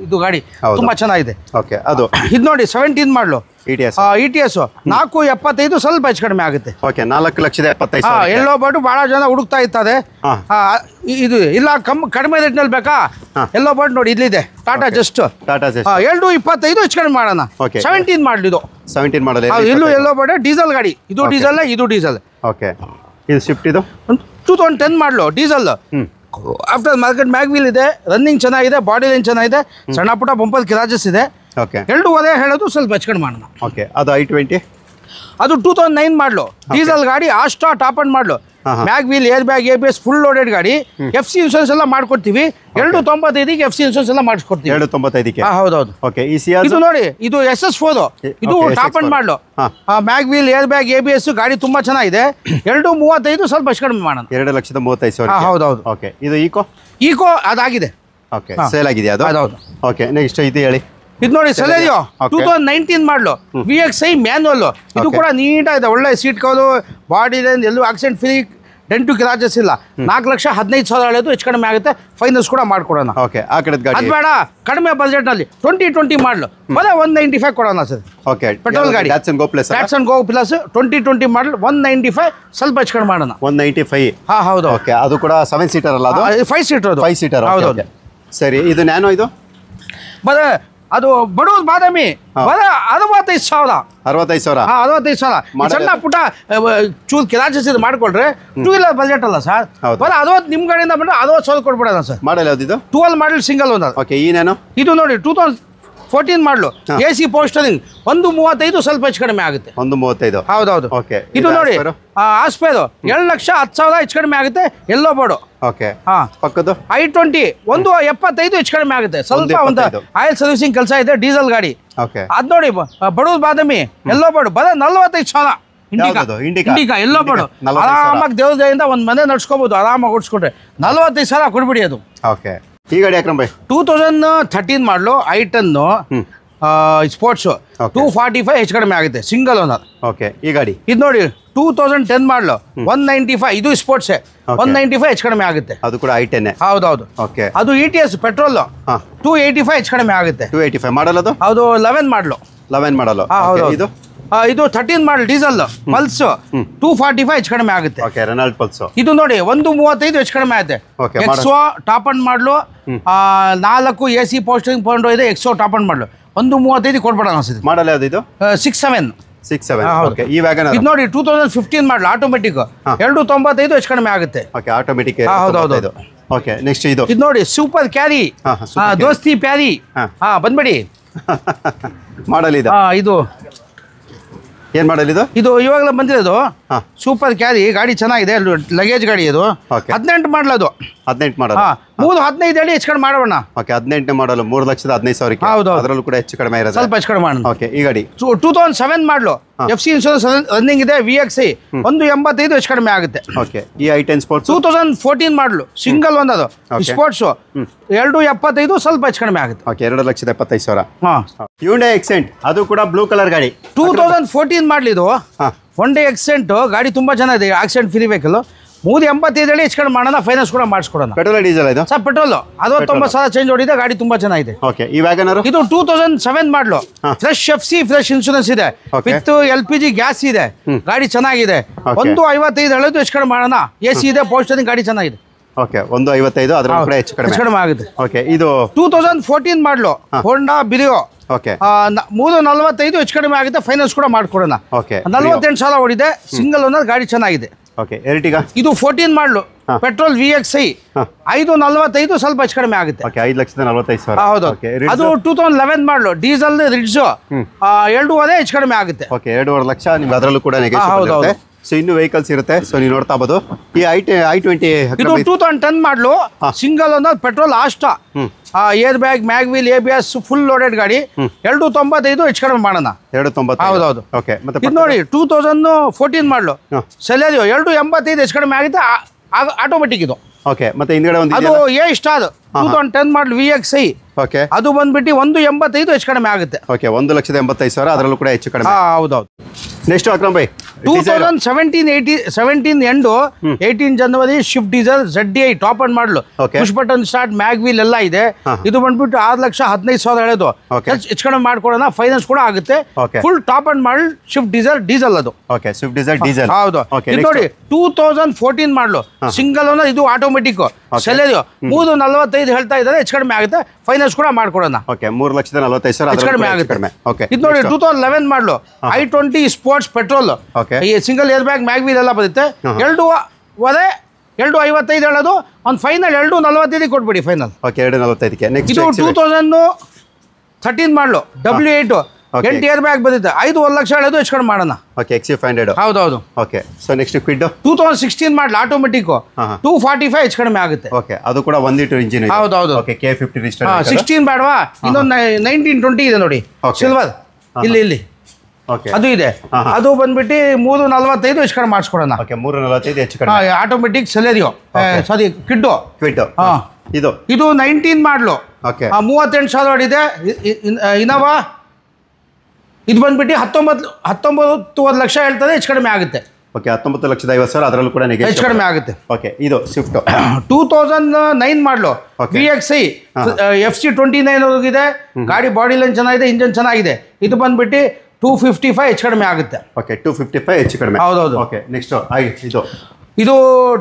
ಇದು ಗಾಡಿ ತುಂಬಾ ಚೆನ್ನಾಗಿದೆ. ಓಕೆ ಅದು ಇದು ನೋಡಿ 17 ಮಾಡಲು ETS 4.75 ಸ್ವಲ್ಪ ಹೆಚ್ಚು ಕಡಿಮೆ ಆಗುತ್ತೆ. ಓಕೆ 4,75,000. ಎಲ್ಲೋ ಬೋರ್ಡು ಬಹಳ ಜನ ಹುಡುಕ್ತಾ ಇರ್ತದೆ. ಇದು ಇಲ್ಲ ಕಡಿಮೆ ರೇಟ್ನಲ್ಲಿ ಬೇಕಾ? ಎಲ್ಲೋ ಬೋರ್ಡ್ ನೋಡಿ ಇಲ್ಲಿದೆ. ಟಾಟಾ ಜಸ್ಟ್ 2.25 ಹೆಚ್ಚು ಕಡಿಮೆ ಮಾಡೋಣ. 17 ಮಾಡಲಿ ಇದು. 17 ಮಾಡಲಿ. ಇಲ್ಲೂ ಎಲ್ಲೋ ಬೋರ್ಡ್ ಡೀಸೆಲ್ ಗಾಡಿ. ಇದು ಡೀಸೆಲ್, ಇದು ಡೀಸೆಲ್. ಓಕೆ ಇದು ಸ್ವಿಫ್ಟ್. ಇದು 2010 ಮಾಡಲು ಡೀಸೆಲ್. ಆಫ್ಟರ್ ಮಾರ್ಕೆಟ್ ಮ್ಯಾಗ್ ವೀಲ್ ಇದೆ. ರನ್ನಿಂಗ್ ಚೆನ್ನಾಗಿದೆ. ಬಾಡಿ ಲೈನ್ ಚೆನ್ನಾಗಿದೆ. ಸಣ್ಣ ಪುಟ್ಟ ಬಂಪರ್ ಕ್ರಾಚಸ್ ಇದೆ. ಓಕೆ 2.5 ಹೇಳೋದು ಸ್ವಲ್ಪ ಹೆಚ್ಚು ಕಡಿಮೆ ಮಾಡೋಣ. ಓಕೆ ಅದು i20. ಅದು 2009 ಮಾಡಲು ಡೀಸೆಲ್ ಗಾಡಿ. ಆಸ್ಟಾ ಟಾಪ್ ಅಂಡ್ ಮಾಡಲು. Mag wheel, air bag, ABS full loaded ಗಾಡಿ. FC ಇನ್ಶೂರೆನ್ಸ್ ಎಲ್ಲ ಮಾಡ್ಕೊಡ್ತೀವಿ. 295ಗೆ FC ಇನ್ಶೂರೆನ್ಸ್ ಎಲ್ಲ ಮಾಡಿಸ್ಕೊಡ್ತೀವಿ. 295ಗೆ. ಹೌದೌದು. ಓಕೆ ಇದು ನೋಡಿ ಇದು SS4. ಇದು ಟಾಪ್ ಅಂಡ್ ಮಾಡಲು. Mag wheel, air bag, ABS ಗಾಡಿ ತುಂಬಾ ಚೆನ್ನಾಗಿದೆ. 2.35 ಸ್ವಲ್ಪ ಹೆಚ್ಚು ಕಡಿಮೆ ಮಾಡೋಣ. 2,35,000. ಹೌದೌದು. ಓಕೆ ಇದು ಈಕೋ ಅದಾಗಿದೆ. ಓಕೆ ಸೇಲ್ ಆಗಿದೆ ಅದು. ಹೌದು. ಓಕೆ ನೆಕ್ಸ್ಟ್ ಇದು ಹೇಳಿ. ಇದು ನೋಡಿ Celerio 2019 ಮಾಡಲು. VXi manual. ಇದು ಕೂಡ ನೀಟಾಗಿದೆ. ಒಳ್ಳೆ ಸೀಟ್ ಕವರ್, ಬಾಡಿ ಲೈನ್, ಎಲ್ಲೂ ಆಕ್ಸಿಡೆಂಟ್ ಫ್ರೀ, ಡೆಂಟು ಕ್ರಾಚಸ್ ಇಲ್ಲ. 4,15,000 ಹೇಳೋದು ಹೆಚ್ಚು ಕಡಿಮೆ ಆಗುತ್ತೆ. ಫೈನಾನ್ಸ್ ಕೂಡ ಮಾಡ್ಕೊಡೋಣ. ಓಕೆ ಆ ಕಡೆ ಗಾಡಿ ಅದು ಬೇಡ, ಕಡಿಮೆ ಬಜೆಟ್ನಲ್ಲಿ 2020 ಮಾಡಲು ಬರೀ 195 ಕೊಡೋಣ ಸರ್. ಓಕೆ ಪೆಟ್ರೋಲ್ ಗಾಡಿ. Datsun Go Plus 2020 ಮಾಡಲ್ 195 ಸ್ವಲ್ಪ ಹೆಚ್ಚು ಕಡಿಮೆ ಮಾಡೋಣ. 195. ಹೌದು. ಓಕೆ ಅದು ಕೂಡ 7 ಸೀಟರ್ ಅಲ್ಲ? ಅದು 5 ಸೀಟರ್. ಅದು 5 ಸೀಟರ್. ಹೌದು. ಸರಿ ಇದು ನ್ಯಾನೋ. ಇದು ಅದು ಬಡವ್ರ ಬಾದಾಮಿ. ಬರ 65,000. 65,000. 65,000. ಸಣ್ಣ ಪುಟ್ಟ ಚೂರು ಕ್ರಾಚಸ್ ಇದು ಮಾಡ್ಕೊಳ್ರೆ 2 ವೀಲರ್ ಬಜೆಟ್ ಅಲ್ಲ ಸರ್. ಬರ 60 ನಿಮ್ಮ ಕಡೆಯಿಂದ ಬಂದ್ರೆ 60,000 ಕೊಡ್ಬಿಡೋಣ ಸರ್. ಮಾಡಲ್ ಯಾವ್ದು ಇದು? 12 ಮಾಡಲ್ ಸಿಂಗಲ್ ಓನರ್. ಓಕೆ ಈ ನ್ಯಾನೋ ಇದು ನೋಡಿ 2014 ಮಾಡಲು. AC ಪೋಸ್ಟರಿಂಗ್ 135 ಸ್ವಲ್ಪ ಹೆಚ್ಚು ಕಡಿಮೆ ಆಗುತ್ತೆ. 135. ಹೌದೌದು. ಓಕೆ ಇದು ನೋಡಿ ಆಸ್ಪೇರು 2,10,000 ಹೆಚ್ಚು ಕಡಿಮೆ ಆಗುತ್ತೆ. ಎಲ್ಲೋ ಬೋರ್ಡು. ಓಕೆ ಪಕ್ಕದ್ದು i20 1.75 ಹೆಚ್ಚು ಕಡಿಮೆ ಆಗುತ್ತೆ. ಸ್ವಲ್ಪ ಒಂದು ಆಯಿಲ್ ಸರ್ವಿಸಿಂಗ್ ಕೆಲಸ ಇದೆ. ಡೀಸೆಲ್ ಗಾಡಿ. ಓಕೆ ಅದು ನೋಡಿ ಬಡವ್ರ ಬಾದಾಮಿ ಎಲ್ಲೋ ಬೋರ್ಡು ಬರೀ 45,000. ಇಂಡಿಕಾ ಎಲ್ಲೋ ಬೋರ್ಡು. ಆರಾಮಾಗಿ ದೇವ್ರ ದಯಿಂದ ಒಂದು ಮನೆ ನಡ್ಸ್ಕೋಬಹುದು. ಆರಾಮಾಗಿ ಓಡಿಸ್ಕೊಟ್ರೆ 45,000 ಕೊಡ್ಬಿಡಿ ಅದು. ಓಕೆ ಈ ಗಾಡಿ ಅಕ್ರಮ್ ಬೈ 2013 ಮಾಡಲು i10 ಸ್ಪೋರ್ಟ್ಸು 245 ಹೆಚ್ಚು ಕಡಿಮೆ ಆಗುತ್ತೆ. Single owner. ಓಕೆ ಈ ಗಾಡಿ ಇದು ನೋಡಿ 2010 ಮಾಡಲು 195. ಇದು ಸ್ಪೋರ್ಟ್ಸ್ 195 ಹೆಚ್ಚು ಕಡಿಮೆ ಆಗುತ್ತೆ. ಅದು ಕೂಡ i10. ಹೌದೌದು. ಓಕೆ ಅದು ETS ಪೆಟ್ರೋಲ್ 285 ಹೆಚ್ಚು ಕಡಿಮೆ ಆಗುತ್ತೆ. 285 ಮಾಡಲ್. ಅದು ಹೌದು 11 ಮಾಡಲು. 11 ಮಾಡಲು. ಇದು ಇದು 13 ಮಾಡಲ್ ಡೀಸೆಲ್ ಪಲ್ಸ್ 245 ಹೆಚ್ಚು ಕಡಿಮೆ ಆಗುತ್ತೆ. Okay Renault pulse. ಇದು ನೋಡಿ 135 ಹೆಚ್ಚು ಕಡಿಮೆ ಆಗುತ್ತೆ. ಎಕ್ಸೋ ಟಾಪ್ ಅಂಡ್ ಮಾಡಲು. 4 AC ಪೋಸ್ಟಿಂಗ್ ಪೌಂಡೋ ಇದೆ. ಎಕ್ಸೋ ಟಾಪ್ ಅಂಡ್ ಮಾಡಲು 135 ಕೊಡ್ಬೇಡ ಅನಿಸುತ್ತೆ. ಮಾಡಲ್ ಯಾವ್ದು ಇದು? 67. ಓಕೆ ಈ ವ್ಯಾಗನ್ ಇದು ನೋಡಿ 2015 ಮಾಡಲು ಆಟೋಮೆಟಿಕ್ 295 ಹೆಚ್ಚು ಕಡಿಮೆ ಆಗುತ್ತೆ. Okay automatic. ಹೌದೌದು. ಓಕೆ ನೆಕ್ಸ್ಟ್ ಇದು ನೋಡಿ ಸೂಪರ್ ಕ್ಯಾರಿ ದೋಸ್ತಿ ಪ್ಯಾರಿ. ಬಂದ್ಬಿಡಿ ಮಾಡಲ್ ಇದು. ಇದು ಏನು ಮಾಡಲ್ ಇದು? ಇದು ಇವಾಗಲೇ ಬಂದಿರೋದು ಸೂಪರ್ ಕ್ಯಾರಿ ಗಾಡಿ ಚೆನ್ನಾಗಿದೆ, ಲಗೇಜ್ ಗಾಡಿ ಇದು. 18 ಮಾಡಲದು. 18 ಮಾಡಲ್. 15 ಹೇಳಿ ಹೆಚ್ಚು ಕಡಿಮೆ ಮಾಡೋಣ. ಓಕೆ 18 ಮಾಡಲು 3,15,000. ಹೌದು, ಅದರಲ್ಲೂ ಕೂಡ ಹೆಚ್ಚು ಕಡಿಮೆ ಇರೋದು, ಸ್ವಲ್ಪ ಹೆಚ್ಚು ಕಡಿಮೆ ಮಾಡೋಣ. ಓಕೆ ಈ ಗಾಡಿ 2007 ಮಾಡಲು, FC ಇನ್ಶೂರೆನ್ಸ್ ರನ್ನಿಂಗ್ ಇದೆ, VXI 185 ಹೆಚ್ಚು ಕಡಿಮೆ ಆಗುತ್ತೆ. ಓಕೆ ಈ i10 ಸ್ಪೋರ್ಟ್ಸ್ 2014 ಮಾಡಲು, ಸಿಂಗಲ್ ಒಂದದು ಸ್ಪೋರ್ಟ್ಸ್ 275 ಸ್ವಲ್ಪ ಹೆಚ್ಚು ಕಡಿಮೆ ಆಗುತ್ತೆ. ಓಕೆ 2,75,000. ಹ್ಯುಂಡೈ ಎಕ್ಸೆಂಟ್ ಅದು ಕೂಡ ಬ್ಲೂ ಕಲರ್ ಗಾಡಿ, 2014 ಮಾಡಲಿ ಇದು. Hyundai ಎಕ್ಸೆಂಟ್ ಗಾಡಿ ತುಂಬಾ ಚೆನ್ನಾಗಿದೆ, ಆಕ್ಸಿಡೆಂಟ್ ಫ್ರೀ ವೆಹಿಕಲ್. 385 ಹೇಳಿ ಹೆಚ್ಚು ಕಡಿಮೆ ಮಾಡೋಣ, ಫೈನಾನ್ಸ್ ಕೂಡ ಮಾಡಿಸ್ಕೊಡೋಣ. ಪೆಟ್ರೋಲ್ ಡೀಸೆಲ್ ಇದು ಸರ್? ಪೆಟ್ರೋಲ್ 69,000 ಚೇಂಜ್ ಹೊಡಿದೆ, ಗಾಡಿ ತುಂಬಾ ಚೆನ್ನಾಗಿದೆ. ಓಕೆ ಈ ವ್ಯಾಗನರ್ ಇದು 2007 ಮಾಡಲು, ಫ್ರೆಶ್ FC ಫ್ರೆಶ್ ಇನ್ಶೂರೆನ್ಸ್ ಇದೆ, ವಿತ್ LPG ಗ್ಯಾಸ್ ಇದೆ, ಗಾಡಿ ಚೆನ್ನಾಗಿದೆ. 155 ಹೇಳೋದು ಹೆಚ್ಚು ಕಡಿಮೆ ಮಾಡೋಣ, AC ಇದೆ, ಪೋಸ್ಟರಿಂಗ್ ಗಾಡಿ ಚೆನ್ನಾಗಿದೆ. ಓಕೆ 155 ಅದರಲ್ಲೂ ಕೂಡ ಹೆಚ್ಚು ಕಡಿಮೆ ಆಗುತ್ತೆ. ಓಕೆ ಇದು 2014 ಮಾಡಲು, ಹೋಂಡಾ ಬಿರಿಯೋ. ಓಕೆ 345 ಹೆಚ್ಚು ಕಡಿಮೆ ಆಗುತ್ತೆ, ಫೈನಾನ್ಸ್ ಕೂಡ ಮಾಡ್ಕೊಡೋಣ. ಓಕೆ 48,000 ಹೊಡಿದೆ, ಸಿಂಗಲ್ ಓನರ್, ಗಾಡಿ ಚೆನ್ನಾಗಿದೆ. ಓಕೆ ಎರ್ಟಿಗಾ ಇದು 14 ಮಾಡಲು, ಪೆಟ್ರೋಲ್ VXI 545 ಸ್ವಲ್ಪ ಹೆಚ್ಚು ಕಡಿಮೆ ಆಗುತ್ತೆ. ಓಕೆ 5,45,000. ಹೌದು, ಅದು 2011 ಮಾಡಲು, ಡೀಸೆಲ್ ರಿಡ್ಜ್ 2.5 ಹೆಚ್ಚು ಕಡಿಮೆ ಆಗುತ್ತೆ. ಓಕೆ 2.5 ಲಕ್ಷ ನಿಮ್ಗೆ ಅದರಲ್ಲೂ ಕೂಡ ನೆಗೋಷಿಯಬಲ್ ಇರುತ್ತೆ. ಸೊ ಇನ್ನು ವೆಹಿಕಲ್ಸ್ ಇರುತ್ತೆ, ಸೊ ನೀವು ನೋಡ್ತಾ ಬೋದು. ಈ i20 ಇದು 2010 ಮಾಡಲು, single owner, petrol Asta, air bag, mag wheel, ABS full loaded ಗಾಡಿ. 295 ಹೆಚ್ಚು ಕಡಿಮೆ ಮಾಡೋಣ. 290. ಹೌದೌದು. ಓಕೆ ಮತ್ತೆ ಇದು ನೋಡಿ 2014 ಮಾಡಲು, ಸೆಲೆರಿಯೋ 285 ಹೆಚ್ಚು ಕಡಿಮೆ ಆಗುತ್ತೆ, ಆಟೋಮೆಟಿಕ್ ಇದು. ಓಕೆ ಮತ್ತೆ ಹಿಂದ್ಗಡೆ ಒಂದು ಅದು A ಸ್ಟಾರ್ 2010 ಮಾಡಲು, VXI. ಓಕೆ ಅದು ಬಂದ್ಬಿಟ್ಟು 185 ಹೆಚ್ಚು ಕಡಿಮೆ ಆಗುತ್ತೆ. ಓಕೆ 1,85,000 ಅದರಲ್ಲೂ ಕೂಡ ಹೆಚ್ಚು ಕಡಿಮೆ. ಹೌದೌದು. Next Akram by 2017 end 18 January shift diesel ZDI top end model, push button start, mag wheel ಎಲ್ಲ ಇದೆ. ಇದು ಬಂದ್ಬಿಟ್ಟು 6,15,000 ಹೇಳೋದು, ಹೆಚ್ಚು ಕಡಿಮೆ ಮಾಡ್ಕೊಡೋಣ, ಫೈನಾನ್ಸ್ ಕೂಡ ಆಗುತ್ತೆ. Full top end model shift diesel ಅದು. Okay Swift diesel diesel. ಹೌದು. ಇದು ನೋಡಿ 2014 ಮಾಡಲು, ಸಿಂಗಲ್ ಓನರ್, ಇದು ಆಟೋಮೆಟಿಕ್, ಸೆಲೆರಿಯೋ 345 ಹೇಳ್ತಾ ಇದ್ದಾರೆ, ಹೆಚ್ಚು ಕಡಿಮೆ ಆಗುತ್ತೆ, ಫೈನಾನ್ಸ್ ಕೂಡ ಮಾಡ್ಕೊಡೋಣ. ಓಕೆ 3,45,000 ಹೆಚ್ಚು ಕಡಿಮೆ ಆಗುತ್ತೆ. ಓಕೆ ಇದು ನೋಡಿ 2011 ಮಾಡಲು, i20 ಸ್ಪೋರ್ಟ್ಸ್ ಪೆಟ್ರೋಲ್, ಈ ಸಿಂಗಲ್ ಏರ್ ಬ್ಯಾಗ್, ಮ್ಯಾಗ್ವೀಲ್ ಎಲ್ಲ ಬರುತ್ತೆ. 255 ಹೇಳೋದು, ಒಂದು ಫೈನಲ್ 245 ಕೊಟ್ಬಿಡಿ ಫೈನಲ್. ಓಕೆ 245ಕ್ಕೆ. ನೆಕ್ಸ್ಟ್ ಇದು 2013 ಮಾಡಲು, W8 8 ಏರ್ ಬ್ಯಾಗ್ ಬಂದಿದೆ, 5.1 ಲಕ್ಷ ಹೇಳೋದು, ಹೆಚ್ಚು ಕಡಿಮೆ ಮಾಡೋಣ. Okay XC500. ಹೌದೌದು. ಓಕೆ ಸೊ ನೆಕ್ಸ್ಟ್ ಕ್ವಿಡ್ 2016 ಮಾಡಲು, ಆಟೋಮೆಟಿಕ್ 245 ಹೆಚ್ಚು ಕಡಿಮೆ ಆಗುತ್ತೆ. ಓಕೆ ಅದು ಕೂಡ 1 ಲೀಟರ್ ಇಂಜಿನ್ ಇದೆ. ಹೌದೌದು. Okay K50 registered. 16 ಬೇಡವಾ, ಇನ್ನೊಂದು 1920 ಇದೆ ನೋಡಿ, ಸಿಲ್ವರ್, ಇಲ್ಲಿ ಓಕೆ ಅದು ಇದೆ. ಅದು ಬಂದ್ಬಿಟ್ಟು 345 ಹೆಚ್ಚು ಕಡಿಮೆ ಮಾಡಿಸ್ಕೊಡೋಣ. ಓಕೆ 345 ಹೆಚ್ಚು ಕಡಿಮೆ. ಆಟೋಮೆಟಿಕ್ ಸೆಲೆರಿಯೋ, ಸಾರಿ ಕ್ವಿಡ್. ಇದು 19 ಮಾಡಲು, 38,000 ಹೊಡಿದೆ. ಇನೋವಾ ಇದು ಬಂದ್ಬಿಟ್ಟು 19 ಲಕ್ಷ ಹೇಳ್ತದೆ, ಹೆಚ್ಚು ಕಡಿಮೆ ಆಗುತ್ತೆ. ಓಕೆ 19,50,000 ಅದರಲ್ಲೂ ಕೂಡ ಹೆಚ್ಚು ಕಡಿಮೆ ಆಗುತ್ತೆ. ಓಕೆ ಇದು ಸ್ವಿಫ್ಟ್ 2009 ಮಾಡಲು, VXI FC29 ಹೋಗಿದೆ, ಗಾಡಿ ಬಾಡಿ ಲೈನ್ ಚೆನ್ನಾಗಿದೆ, ಇಂಜನ್ ಚೆನ್ನಾಗಿದೆ. ಇದು ಬಂದ್ಬಿಟ್ಟು 255 ಹೆಚ್ಚು ಕಡಿಮೆ ಆಗುತ್ತೆ. ಓಕೆ 255 ಹೆಚ್ಚು ಕಡಿಮೆ. ಹೌದೌದು. ಓಕೆ ನೆಕ್ಸ್ಟ್ ಇದು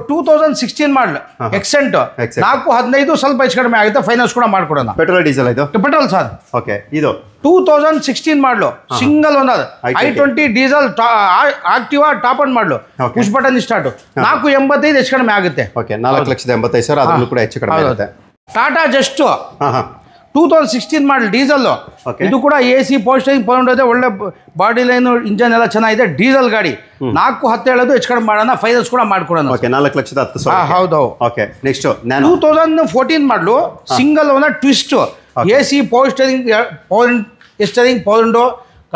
2016 ಮಾಡಲು, ಎಕ್ಸೆಂಟ್ 415 ಸ್ವಲ್ಪ ಹೆಚ್ಚು ಕಡಿಮೆ ಆಗುತ್ತೆ, ಫೈನಾನ್ಸ್ ಕೂಡ ಮಾಡ್ಕೊಡೋಣ. ಪೆಟ್ರೋಲ್ ಡೀಸೆಲ್ ಇದು? Petrol sir. ಓಕೆ ಇದು 2016 ಮಾಡಲು, single owner, i20 diesel, Activa top end model, push button start, 485 ಹೆಚ್ಚು ಕಡಿಮೆ ಆಗುತ್ತೆ. ಓಕೆ 4,85,000 ಅದರಲ್ಲೂ ಕೂಡ ಹೆಚ್ಚು ಕಡಿಮೆ ಆಗುತ್ತೆ. ಟಾಟಾ ಜಸ್ಟ್ 2016 ಮಾಡಲ್, ಡೀಸೆಲ್. ಇದು ಕೂಡ AC ಪೋಸ್ಟರಿಂಗ್ ಪೌಂಡ್ ಇದೆ, ಒಳ್ಳೆ ಬಾಡಿ ಲೈನ್, ಇಂಜನ್ ಎಲ್ಲ ಚೆನ್ನಾಗಿದೆ, ಡೀಸೆಲ್ ಗಾಡಿ. 410 ಹೇಳೋದು, ಹೆಚ್ಚು ಕಡಿಮೆ ಮಾಡೋಣ, ಫೈನಾನ್ಸ್ ಕೂಡ ಮಾಡ್ಕೊಡೋಣ. ಓಕೆ 4,10,000. ಹೌದು. ಓಕೆ ನೆಕ್ಸ್ಟ್ 2014 ಮಾಡಲು, single owner, twist, AC power steering ಪೌಂಡು,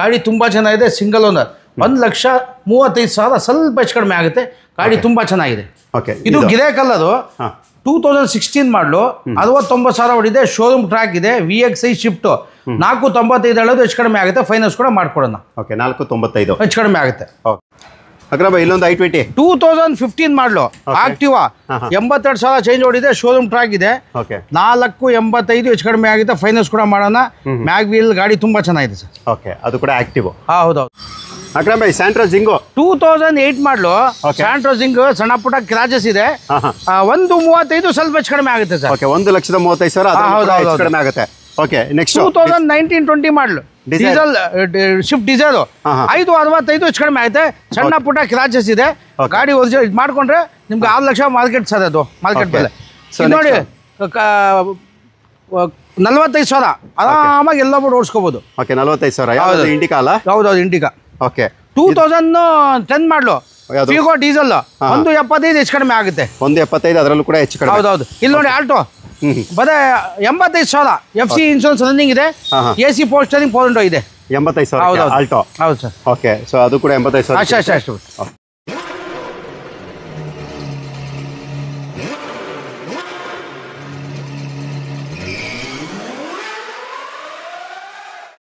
ಗಾಡಿ ತುಂಬ ಚೆನ್ನಾಗಿದೆ, ಸಿಂಗಲ್ ಓನರ್, 1,35,000 ಸ್ವಲ್ಪ ಹೆಚ್ಚು ಕಡಿಮೆ ಆಗುತ್ತೆ, ಗಾಡಿ ತುಂಬ ಚೆನ್ನಾಗಿದೆ. ಓಕೆ ಇದು ಗಿರೇಕಲ್, ಅದು 2016 ಮಾಡಲು, 69,000 ಹೊಡಿದೆ, ಶೋರೂಮ್ ಟ್ರ್ಯಾಕ್ ಇದೆ, VXI ಶಿಫ್ಟ್ 495 ಹೇಳೋದು, ಹೆಚ್ಚು ಕಡಿಮೆ ಆಗುತ್ತೆ, ಫೈನಾನ್ಸ್ ಕೂಡ ಮಾಡ್ಕೊಡೋಣ. ಓಕೆ 495 ಹೆಚ್ಚು ಕಡಿಮೆ ಆಗುತ್ತೆ. ಅಕ್ರಮ ಇಲ್ಲೊಂದು i20 2015 ಮಾಡಲು, ಆಕ್ಟಿವಾ 82,000 ಚೇಂಜ್ ಹೊಡಿದೆ, ಶೋರೂಮ್ ಟ್ರ್ಯಾಕ್ ಇದೆ, 485 ಹೆಚ್ಚು ಕಡಿಮೆ ಆಗುತ್ತೆ, ಫೈನಾನ್ಸ್ ಕೂಡ ಮಾಡೋಣ. ಮ್ಯಾಗ್ವೀಲ್ ಗಾಡಿ ತುಂಬ ಚೆನ್ನಾಗಿದೆ ಸರ್. ಓಕೆ ಅದು ಕೂಡ ಆಕ್ಟಿವ್. ಹೌದೌದು. ಅಕ್ರಮ್ ಭಾಯ್ ಸ್ಯಾಂಟ್ರೋ ಜಿಂಗೋ 2008 ಮಾಡಲು, ಸ್ಯಾಂಟ್ರೋ ಜಿಂಗ್ ಸಣ್ಣ ಪುಟ್ಟ ಕ್ರಾಚಸ್ ಇದೆ, 135 ಸ್ವಲ್ಪ ಹೆಚ್ಚು ಕಡಿಮೆ ಆಗುತ್ತೆ ಸರ್. ಓಕೆ 1,35,000 ಹೆಚ್ಚು ಕಡಿಮೆ ಆಗುತ್ತೆ. ಓಕೆ ನೆಕ್ಸ್ಟ್ 2019-20 ಮಾಡಲು, ಡೀಸೆಲ್ ಶಿಫ್ಟ್ ಡೀಸೆಲ್ 565 ಹೆಚ್ಚು ಕಡಿಮೆ ಆಗುತ್ತೆ, ಸಣ್ಣ ಪುಟ್ಟ ಕ್ರಾಚಸ್ ಇದೆ, ಗಾಡಿ ಒರಿಜಿನಲ್ ಇದು ಮಾಡ್ಕೊಂಡ್ರೆ ನಿಮ್ಗೆ 6 ಲಕ್ಷ ಮಾರ್ಕೆಟ್ ಸರ್, ಅದು ಮಾರ್ಕೆಟ್ ಬೆಲೆ. ನೋಡಿ 45,000 ಆರಾಮಾಗಿ ಎಲ್ಲೊಬ್ಬರು ಓಡಿಸ್ಕೋಬಹುದು. ಓಕೆ 45,000 ಇಂಡಿಕಾ ಅಲ್ಲ? ಹೌದೌದು ಇಂಡಿಕಾ. ಓಕೆ 2010 ಮಾಡಲು ಯಾವ್ದು? ಫಿಗೋ ಡೀಸೆಲ್ 175 ಹೆಚ್ಚು ಕಡಿಮೆ ಆಗುತ್ತೆ. 175 ಅದರಲ್ಲೂ ಕೂಡ ಹೆಚ್ಚು ಕಡಿಮೆ. ಹೌದೌದು. ಇಲ್ಲಿ ನೋಡಿ ಆಲ್ಟೋ ಬರೀ 85,000 FC ಇನ್ಶೂರೆನ್ಸ್ ರನ್ನಿಂಗ್ ಇದೆ. AC ಪವರ್ ಸ್ಟೇರಿಂಗ್ 4 ಇದೆ. 85,000 ಹೌದೌದು. ಆಲ್ಟೋ. ಹೌದು ಸರ್. ಓಕೆ, ಸೊ ಅದು ಕೂಡ 85,000. ಅಷ್ಟೇ.